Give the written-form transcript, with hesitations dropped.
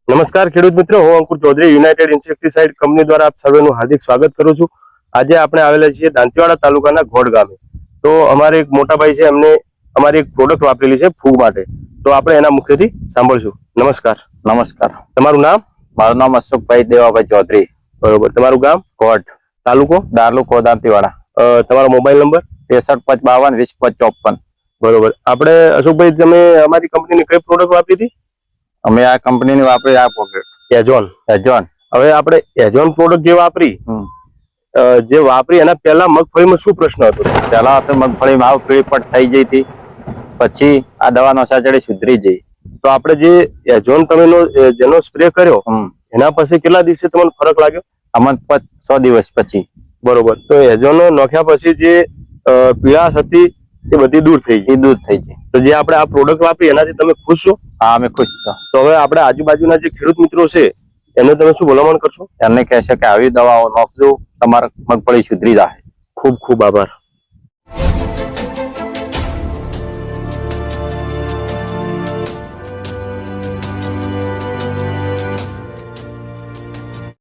નમસ્કાર ખેડૂત મિત્રો, હું અંકુર ચૌધરી યુનાઇટેડ ઇન્સેક્ટિસાઇડ કંપની દ્વારા આપ સર્વેનું હાર્દિક સ્વાગત કરું છું। આજે આપણે આવેલા છીએ દાંતીવાડા તાલુકાના ઘોડ ગામે। તો અમારે એક મોટા ભાઈ છે, એમને અમારી એક પ્રોડક્ટ વાપરેલી છે ફૂગ માટે, તો આપણે એના મુખ્યથી સાંભળશું। નમસ્કાર। નમસ્કાર, તમારું નામ? મારું નામ અશોકભાઈ દેવાભાઈ ચૌધરી। બરોબર, તમારું ગામ? કોટ, તાલુકો? દાર્લુકો, દાંતીવાડા। તમારો મોબાઈલ નંબર? 6352 2054। બરોબર, આપણે અશોકભાઈ તમે અમારી કંપનીની કઈ પ્રોડક્ટ વાપરી હતી? અમે આ કંપનીની વાપરી આ પ્રોડક્ટ એજોન। એજોન। હવે આપણે એજોન પ્રોડક્ટ જે વાપરી એના પહેલા મગફળીમાં શું પ્રશ્ન હતો? પહેલા તો મગફળીમાં આવ પીળી પટ થઈ ગઈ હતી, પછી આ દવાનો સાચડી સુધરી ગઈ। તો આપણે જે એજોન તમે જેનો સ્પ્રે કર્યો એના પછી કેટલા દિવસે તમને ફરક લાગ્યો? આમાં 6 દિવસ પછી। બરોબર, તો એજોન નાખ્યા પછી જે પીળાશ હતી એ બધી દૂર થઈ ગઈ? દૂર થઈ ગઈ। તો જે આપણે આ પ્રોડક્ટ વાપરી એનાથી તમે ખુશ છો? હા, અમે ખુશ છો। તો હવે આપણે આજુબાજુના જે ખેડૂત મિત્રો છે એને તમે શું ભલામણ કરશો? એમને કહેશે કે આવી દવાઓ નાખજો, તમારા મગફળી સુધરી જાય। ખૂબ ખૂબ આભાર।